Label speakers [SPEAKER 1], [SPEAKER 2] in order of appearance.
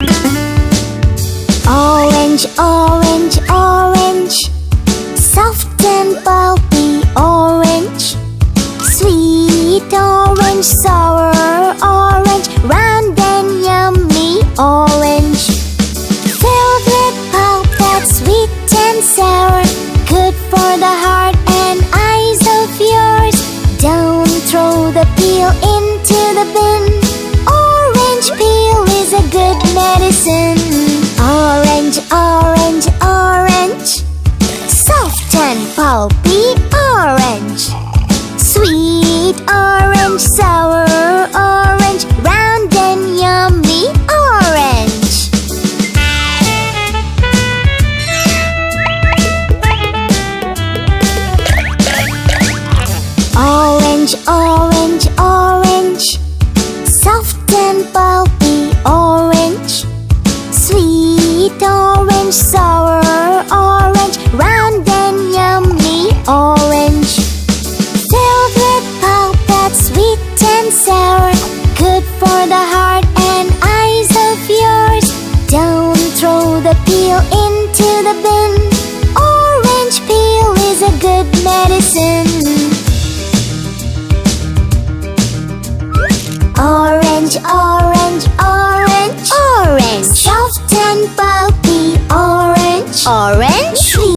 [SPEAKER 1] Orange, orange, orange, soft and pulpy orange. Sweet orange, sour orange, round and yummy orange. Filled with pulp that's sweet and sour, good for the heart and eyes of yours. Don't throw the peel into the bin. Orange peel is a good medicine. Orange, orange, orange, soft and pulpy orange. Sweet orange, sour orange, round and yummy orange. Orange, orange, orange, soft and pulpy orange. Sweet orange, sour orange, round and yummy orange. Filled with pulp that's sweet and sour, good for the heart and eyes of yours. Don't throw the peel into the bin. Orange peel is a good medicine. Orange, orange, orange, orange, soft and pulpy orange. Orange,